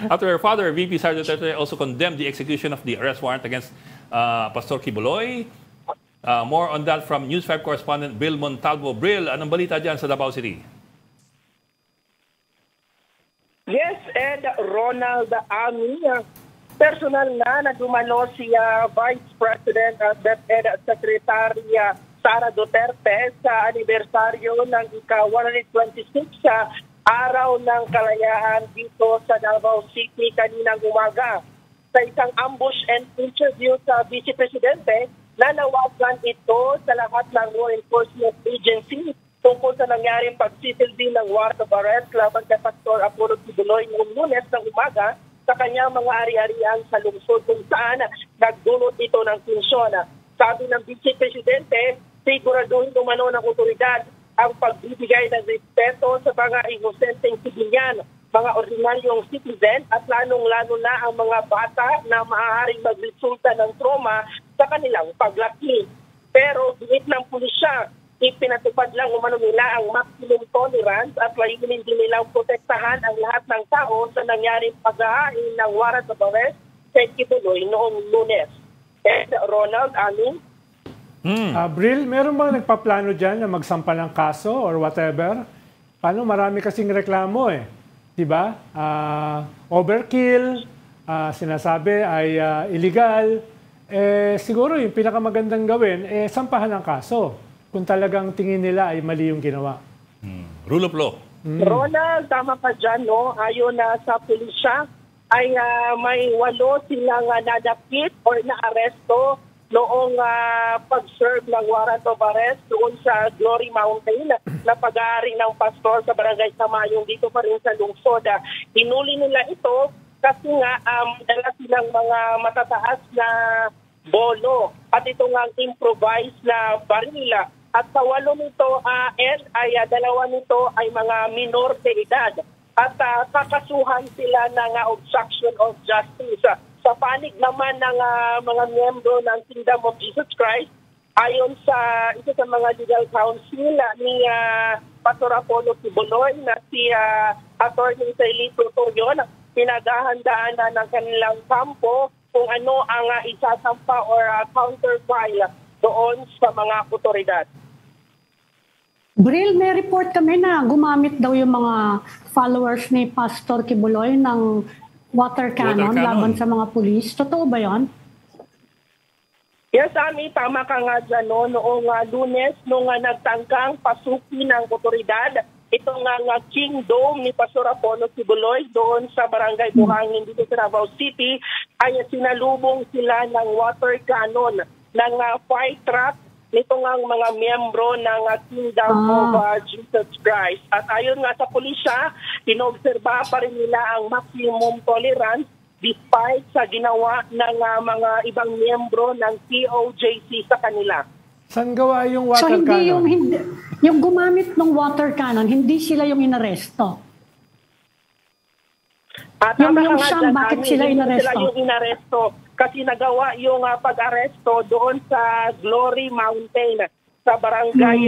After her father, VP Sara Duterte also condemned the execution of the arrest warrant against Pastor Kibuloy. More on that from News 5 correspondent Bril Montalvo. Bril, anong balita dyan sa Davao City? Yes, Ed, Ronald Ami, personal na dumalo si Vice President at DepEd Secretary Sara Duterte sa anibersaryo ng ika-126 sa Araw ng Kalayaan dito sa Davao City kaninang umaga. Sa isang ambush and interview sa Vice Presidente, nanawagan ito sa lahat ng law enforcement agency tungkol sa nangyaring pagsisilbi ng warrant of arrest laban kay Pastor Apollo Kibuloy noong Lunes ng umaga sa kanyang mga ari-arian sa lungsod kung saan nagdulot ito ng tensyon. Sabi ng Vice Presidente, siguraduhin umano ng otoridad ang pagbibigay ng respeto sa mga inosenteng sibilyan, mga ordinaryong citizen at lalong-lalo na ang mga bata na maaaring magresulta ng trauma sa kanilang paglaki. Pero giit ng pulisya, ipinatupad lang umano nila ang maximum tolerance at layunin din nilang protektahan ang lahat ng tao sa nangyaring paghahain ng warrant of arrest kay Kibuloy noong Lunes. And Ronald, Ani? Bril, meron bang nagpaplano dyan na magsampa ng kaso or whatever? Paano? Marami kasing reklamo eh. Diba? Overkill, sinasabi ay illegal. Siguro yung pinakamagandang gawin, sampahan ng kaso kung talagang tingin nila ay mali yung ginawa. Rule of law. Ronald, tama ka dyan, no? Ayon na sa pulisya, ay may 8 silang nadakit or naaresto noong pag-serve ng warrant of arrest doon sa Glory Mountain na pag-aari ng pastor sa Barangay Samayong dito pa rin sa lungsod. Hinuli nila ito kasi nga dala silang mga matataas na bolo at ito nga improvised na barila. At sa 8 nito, ay 2 nito ay mga minor de edad at kakasuhan sila ng obstruction of justice. Sa panig naman ng mga miyembro ng Kingdom of Jesus Christ, ayon sa isa sa mga legal counsel ni Pastor Apollo Kibuloy na si Attorney Celito Toyon, pinaghahandaan na ng kanilang kampo kung ano ang isasampa or counterfile doon sa mga otoridad. Bril, may report kami na gumamit daw yung mga followers ni Pastor Kibuloy ng water cannon laban sa mga pulis. Totoo ba yan? Yes, Ami, tama ka nga dyan. No? Noong Lunes, nung nagtangkang pasukin ng otoridad, itong kingdom ni Pastor Apollo Kibuloy doon sa Barangay Buhangin dito sa Davao City, ay sinalubong sila ng water cannon ng fire truck nito nga mga miyembro ng Kingdom of Jesus Christ. At ayon nga sa pulisya, inobserba pa rin nila ang maximum tolerance despite sa ginawa ng mga ibang miyembro ng COJC sa kanila. Saan gawa yung water cannon? Yung gumamit ng water cannon, hindi sila yung inaresto. Yung siyang bakit sila inaresto? Sila yung inaresto kasi nagawa yung pag-aresto doon sa Glory Mountain sa Barangay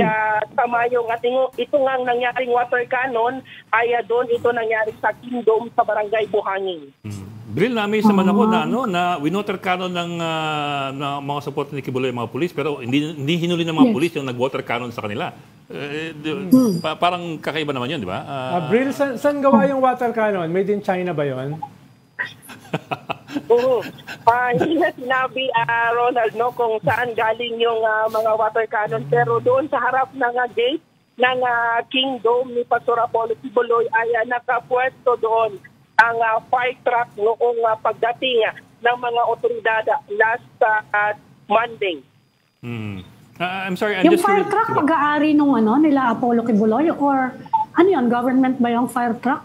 Samayong. At ito nga nanyaring water cannon ay doon ito nangyari sa Kingdom sa Barangay Buhangin. Bril, na-amaze naman ako na winoter cannon ng mga support ni Kibuloy mga pulis pero hindi hinuli ng mga pulis yung nag-water cannon sa kanila. Parang kakaiba naman yun, di ba? Bril, saan gawa yung water cannon? Made in China ba yun? Hindi na sinabi, Ronald, no, kung saan galing yung mga water cannon. Pero doon sa harap ng gate ng Kingdom ni Pastor Apollo Kibuloy ay nakapwesto doon ang fire truck noong pagdating ng mga otoridad last Monday. I'm sorry, yung fire truck pag-aari nung nila Apollo Kibuloy or ano yun, government ba yung fire truck?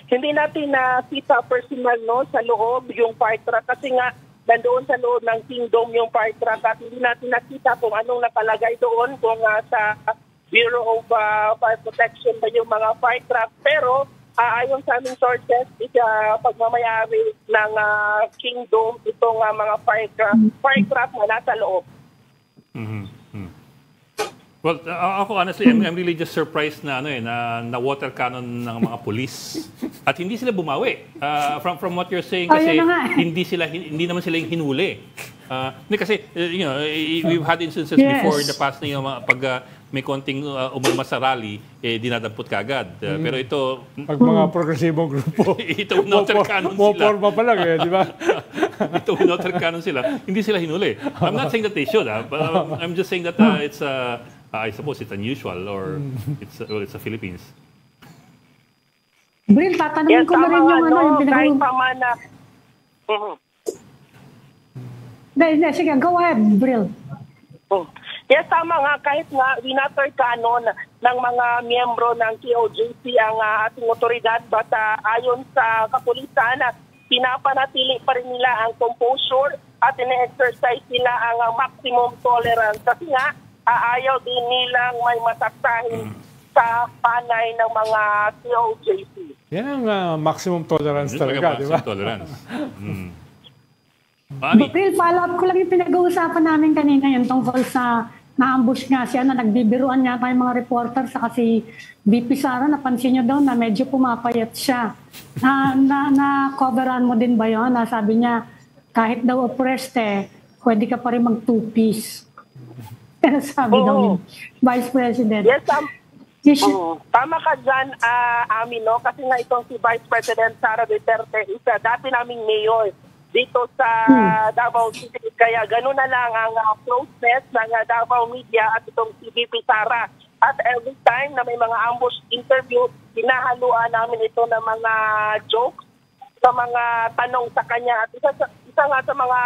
Hindi natin nakita personal sa loob yung fire truck kasi nga nandoon sa loob ng Kingdom yung fire truck at hindi natin nakita kung anong nakalagay doon kung sa Bureau of Fire Protection ba yung mga fire truck. Pero ayon sa aming sources, pagmamayari ng Kingdom itong mga fire truck na nasa loob. Well, ako honestly, I'm really just surprised na na water cannon ng mga pulis at hindi sila bumawi. From what you're saying kasi hindi naman sila yung hinuli. Kasi we've had instances before in the past na yung pag may konting umalma sa rally, dinadampot kagad. Pero ito... Pag mga progresibong grupo, ito water cannon sila. Moporma pa lang di ba? Ito water cannon sila. Hindi sila hinuli. I'm not saying that they should. I'm just saying that it's... I suppose it's unusual or it's the Philippines. Bril, tatanungin ko na rin yung yung kahit pa man na... Sige, go ahead, Bril. Yes, tama nga, kahit nga winater canon ng mga miyembro ng KOJC ang ating otoridad, but ayon sa kapulisan, pinapanatili pa rin nila ang composure at ine-exercise nila ang maximum tolerance. Kasi nga, ayaw din nilang may masaksahin sa panay ng mga COJC. Yan ang maximum tolerance talaga, di ba? Maximum tolerance. Bril, follow-up ko lang yung pinag-uusapan namin kanina, yung tungkol sa na-ambush nga siya na nagbibiruan niya yung mga reporter sa kasi VP Sara, napansin niyo daw na medyo pumapayat siya. Na-coveran mo din ba yun? Sabi niya, kahit daw oppressed pwede ka pa rin mag-two-piece. Pero sabi daw ni Vice President. Yes, tama ka dyan, Ami, no? Kasi nga itong si Vice President Sara Duterte, isa dati naming mayor dito sa Davao City. Kaya gano'n na lang ang closeness ng Davao Media at itong si VP Sara. At every time na may mga ambush interview, hinahaluan namin ito ng mga jokes sa mga tanong sa kanya. At isa nga sa mga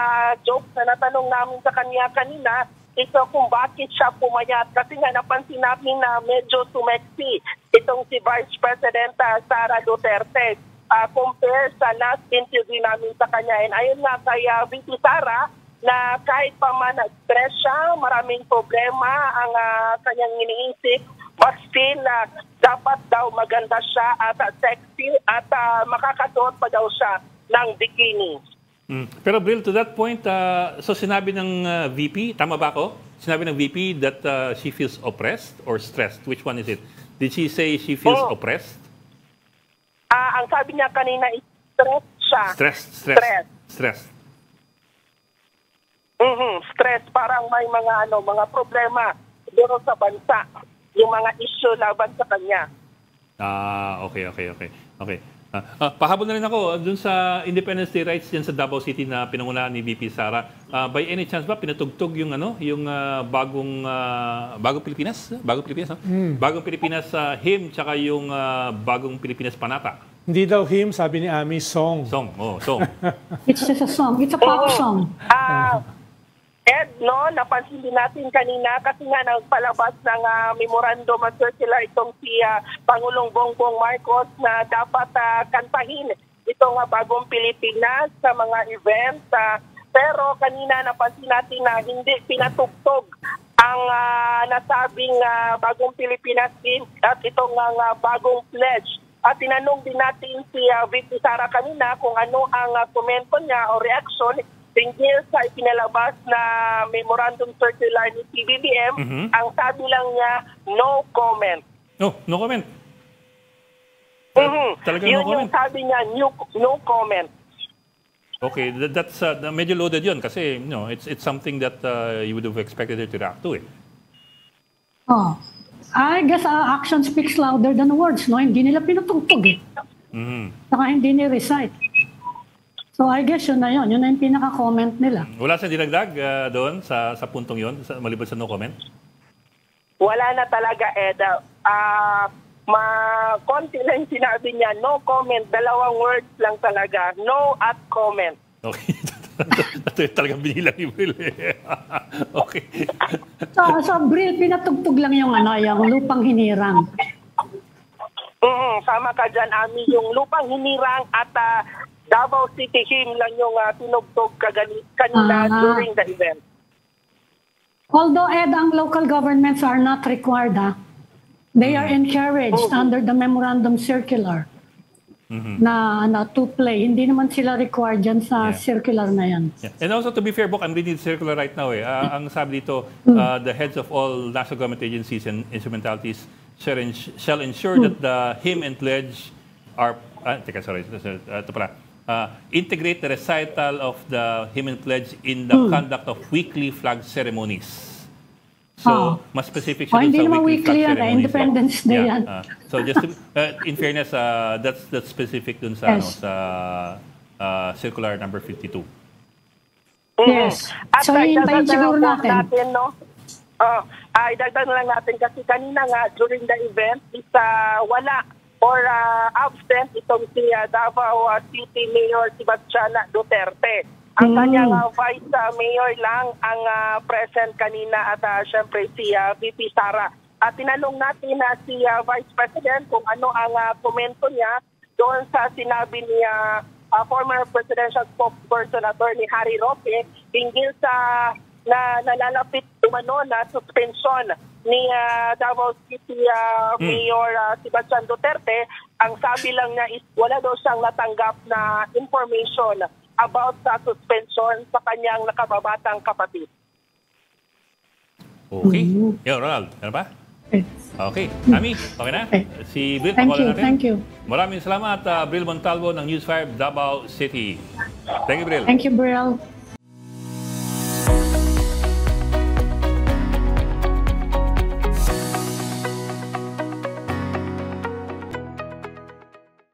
jokes na natanong namin sa kanya kanina, ito kung bakit siya pumayat. Kasi nga napansin namin na medyo sumeksi itong si Vice President Sara Duterte compare sa last interview namin sa kanya. And ayun nga kay VP Sara na kahit pa man stress siya, maraming problema ang kanyang iniisip, but still dapat daw maganda siya at sexy at makakasuot pa daw siya ng bikini. Pero Bril, to that point, so sinabi ng VP, tama ba ako? Sinabi ng VP that she feels oppressed or stressed? Which one is it? Did she say she feels oppressed? Ang sabi niya kanina is stress siya. Stress. Stress, parang may mga problema dito sa bansa. Yung mga issue laban sa kanya. Okay. Pahabol na rin ako dun sa Independence Day rights dyan sa Davao City na pinangunahan ni VP Sara. By any chance ba pinatugtog yung bagong Pilipinas? Bagong Pilipinas, no? Bagong Pilipinas hymn tsaka yung bagong Pilipinas panata. Hindi daw hymn, sabi ni Ami, song. Song. It's just a song. It's a pop song. Ed, napansin din natin kanina kasi nga nagpalabas ng memorandum at circular itong si Pangulong Bongbong Marcos na dapat kantahin itong bagong Pilipinas sa mga events. Pero kanina napansin natin na hindi pinatugtog ang nasabing bagong Pilipinas din at itong bagong pledge. At tinanong din natin si VP Sara kanina kung ano ang komento niya o reaction tingil sa ipinalabas na memorandum circular ni PBBM. Ang sabi lang niya, no comment. No comment? Talaga Yun no comment? yung sabi niya, no comment. Okay, that's medyo loaded yun kasi it's something that you would have expected her to react to. I guess action speaks louder than words, no? Hindi nila pinatugtog Saka hindi ni-recite. So I guess yun na yung pinaka-comment nila. Wala siyang dinagdag doon sa puntong yun, maliban sa no comment? Wala na talaga, Ed. Konti lang sinabi niya, no comment. 2 words lang talaga. No at comment. Okay. Ito yung talagang binilang ni Bril. Okay. So Bril, pinatugtog lang yung yung lupang hinirang. Sama ka dyan, Ami. Yung lupang hinirang at Davao City hymn lang yung tinugtog kanina during the event. Although, Ed, ang local governments are not required, they are encouraged under the memorandum circular. na to play. Hindi naman sila required dyan sa circular na yan. Yeah. And also, to be fair, Bok, I'm reading the circular right now. Ang sabi dito, the heads of all national government agencies and instrumentalities shall ensure that the hymn and pledge are... ito pala. Integrate the recital of the hymn and pledge in the conduct of weekly flag ceremonies. So, mas specific siya hindi sa naman weekly flag yan, ceremonies. Independence Day yan. So, just to, in fairness, that's specific dun sa, sa circular number 52. Yes. At So, hintayin siguro natin. No? Idagdag na lang natin kasi kanina nga during the event is wala or absent itong si Davao City Mayor Sebastian Duterte. Ang kanyang vice mayor lang ang present kanina at syempre si VP Sara. At tinanong natin na si Vice President kung ano ang komento niya doon sa sinabi ni former presidential spokesperson Attorney Harry Roque hinggil sa nalalapit umano na suspension ni Davao City Mayor Sebastian Duterte. Ang sabi lang niya is wala daw siyang natanggap na information about sa suspension sa kanyang nakababatang kapatid. Okay. Ronald, ano ba? Okay. Ami, okay na? Si Bril, Thank you. Maraming salamat, Bril Montalvo ng News 5 Davao City. Thank you, Bril. Thank you, Bril.